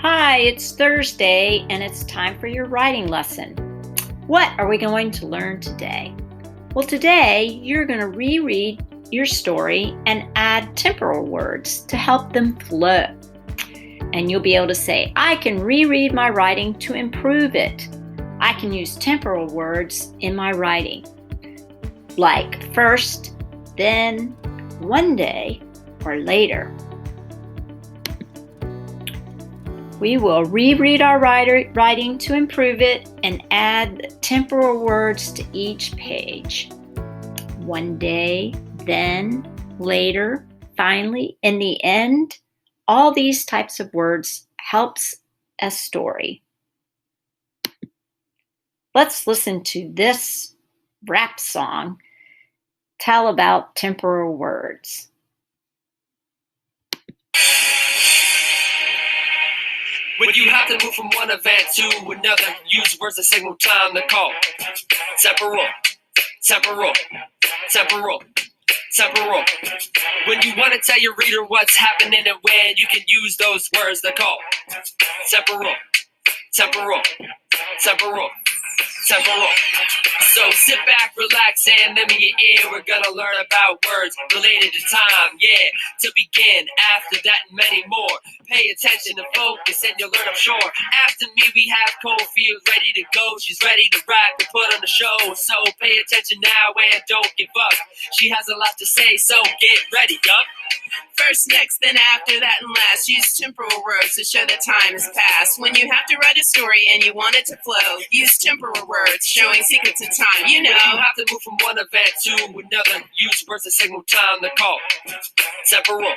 Hi, it's Thursday and it's time for your writing lesson. What are we going to learn today? Well, today you're going to reread your story and add temporal words to help them flow. And you'll be able to say, I can reread my writing to improve it. I can use temporal words in my writing, like first, then, one day, or later. We will reread our writing to improve it and add temporal words to each page. One day, then, later, finally, in the end. All these types of words helps a story. Let's listen to this rap song tell about temporal words. When you have to move from one event to another, use words that signal time to call. Temporal, temporal, temporal, temporal. When you want to tell your reader what's happening and when, you can use those words to call. Temporal, temporal, temporal, temporal. So sit back, relax, and lend me your ear. We're gonna learn about words related to time, yeah. To begin, after that and many more. Pay attention and focus, and you'll learn, I'm sure. After me, we have Cofield ready to go. She's ready to rap and put on the show. So pay attention now and don't give up. She has a lot to say, so get ready, yup. First, next, then after that, and last. Use temporal words to show that time has passed. When you have to write a story and you want it to flow, use temporal words, showing secrets of time. You know, you have to move from one event to another. Use words that signal time to call. Temporal,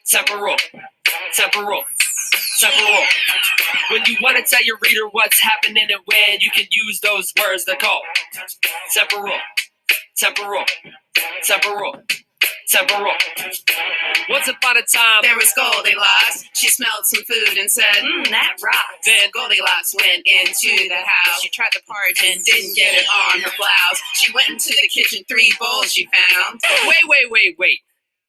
temporal, temporal, temporal. When you want to tell your reader what's happening and when, you can use those words to call. Temporal, temporal, temporal, temporal. Once upon a time, there was Goldilocks. She smelled some food and said, that rocks. Then Goldilocks went into the house. She tried the porridge and didn't get it on her blouse. She went into the kitchen, 3 bowls she found. Wait.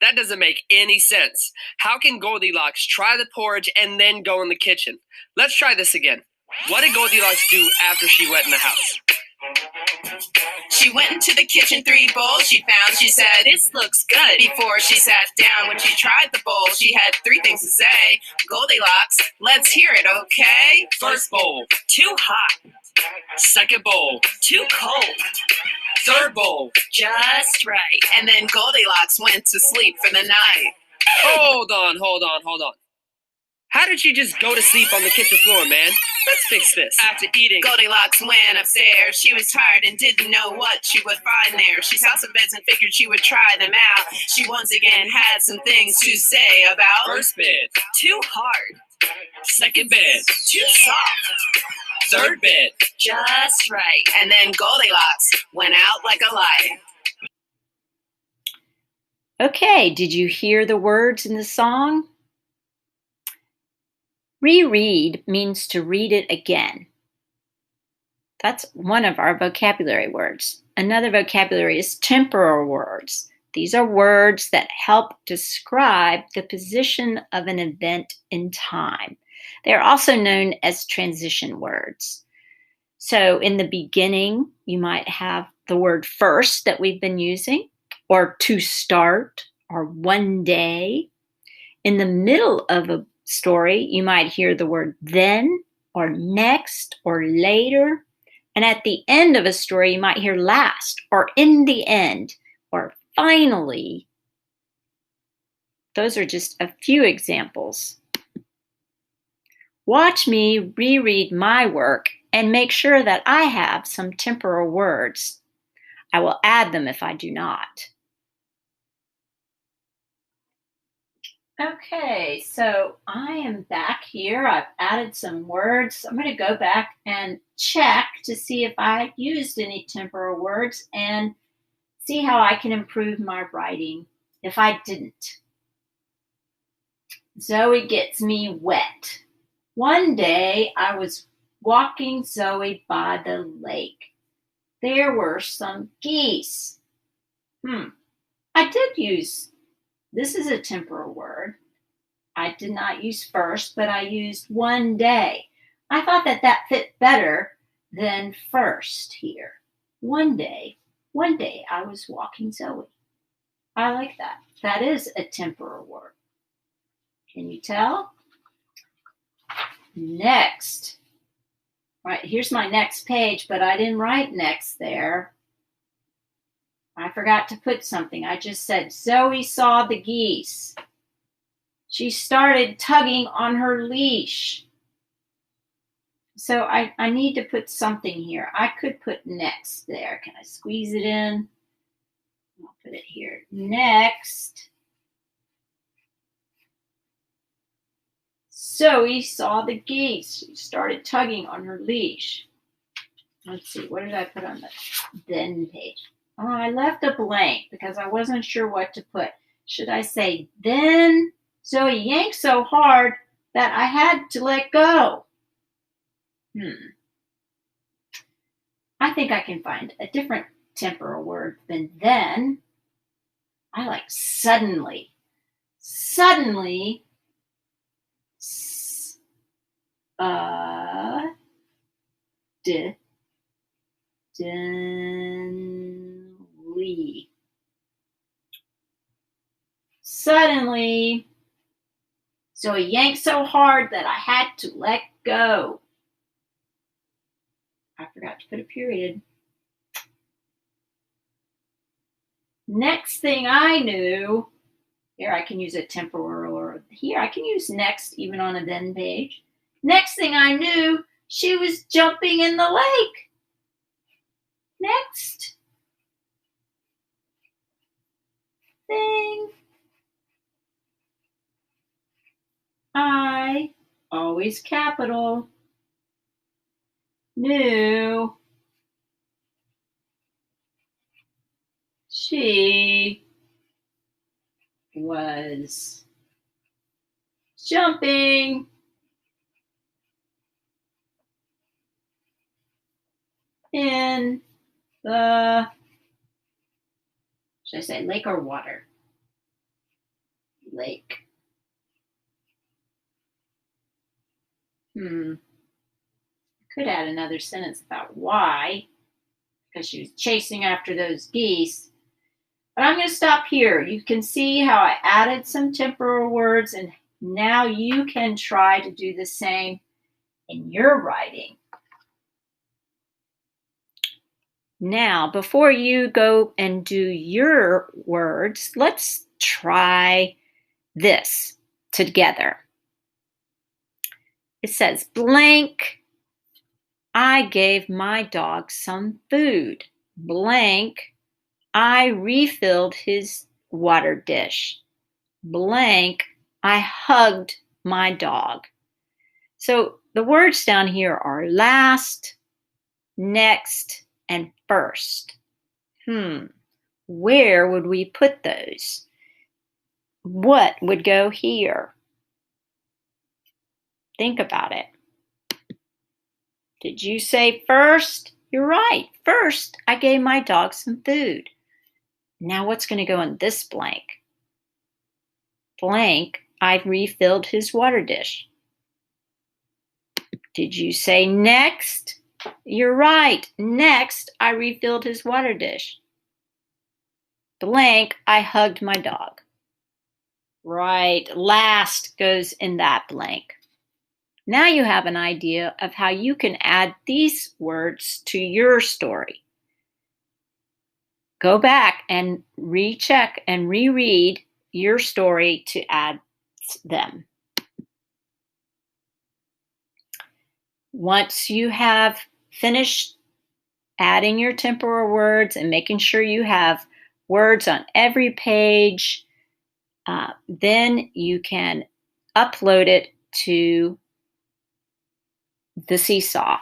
That doesn't make any sense. How can Goldilocks try the porridge and then go in the kitchen? Let's try this again. What did Goldilocks do after she went in the house? She went into the kitchen, 3 bowls she found. She said, this looks good. Before she sat down, when she tried the bowl, she had 3 things to say. Goldilocks, let's hear it, okay? First bowl, too hot. Second bowl, too cold. Third bowl, just right. And then Goldilocks went to sleep for the night. Hold on. How did she just go to sleep on the kitchen floor, man? Let's fix this. After eating, Goldilocks went upstairs. She was tired and didn't know what she would find there. She saw some beds and figured she would try them out. She once again had some things to say about first bed, too hard. Second bed, too soft. Third bed, just right. And then Goldilocks went out like a light. Okay, did you hear the words in the song? Reread means to read it again. That's one of our vocabulary words. Another vocabulary is temporal words. These are words that help describe the position of an event in time. They are also known as transition words. So in the beginning, you might have the word first that we've been using, or to start, or one day. In the middle of a story, you might hear the word then, or next, or later. And at the end of a story, you might hear last, or in the end, or finally. Those are just a few examples. Watch me reread my work and make sure that I have some temporal words. I will add them if I do not. Okay, so I am back here. I've added some words. I'm going to go back and check to see if I used any temporal words and see how I can improve my writing if I didn't. Zoe gets me wet. One day I was walking Zoe by the lake. There were some geese. I did use, this is a temporal word. I did not use first, but I used one day. I thought that fit better than first here. One day I was walking Zoe. I like that. That is a temporal word. Can you tell? Next. All right, here's my next page, but I didn't write next there. I forgot to put something. I just said, Zoe saw the geese. She started tugging on her leash. So I need to put something here. I could put next there. Can I squeeze it in? I'll put it here. Next. Zoe saw the geese. She started tugging on her leash. Let's see, what did I put on the then page? Oh, I left a blank because I wasn't sure what to put. Should I say, then Zoe yanked so hard that I had to let go? I think I can find a different temporal word than then. I like suddenly. Suddenly, Suddenly, so he yanked so hard that I had to let go. I forgot to put a period. Next thing I knew, here I can use a temporal, or here I can use next even on a then page. Next thing I knew, she was jumping in the lake. Next thing I, always capital, knew, she was jumping in the, should I say lake or water? Lake. Could add another sentence about why, because she was chasing after those geese. But I'm going to stop here. You can see how I added some temporal words, and now you can try to do the same in your writing. Now, before you go and do your words, let's try this together. It says, blank, I gave my dog some food. Blank, I refilled his water dish. Blank, I hugged my dog. So the words down here are last, next, and first. Where would we put those? What would go here? Think about it. Did you say first? You're right. First, I gave my dog some food. Now what's going to go in this blank? Blank, I refilled his water dish. Did you say next? You're right. Next, I refilled his water dish. Blank, I hugged my dog. Right. Last goes in that blank. Now you have an idea of how you can add these words to your story. Go back and recheck and reread your story to add them. Once you have finished adding your temporal words and making sure you have words on every page, then you can upload it to the Seesaw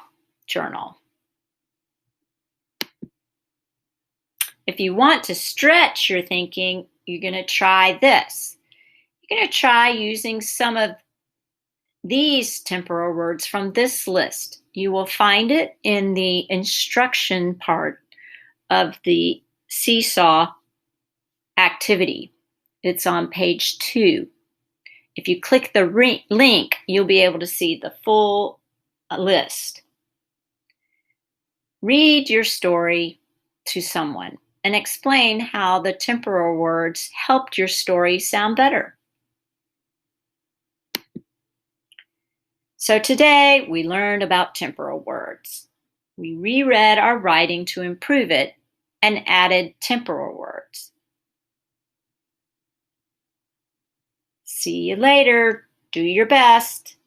journal. If you want to stretch your thinking, you're going to try this. You're going to try using some of these temporal words from this list. You will find it in the instruction part of the Seesaw activity. It's on page 2. If you click the link, you'll be able to see the full list. Read your story to someone and explain how the temporal words helped your story sound better. So today we learned about temporal words. We reread our writing to improve it and added temporal words. See you later. Do your best.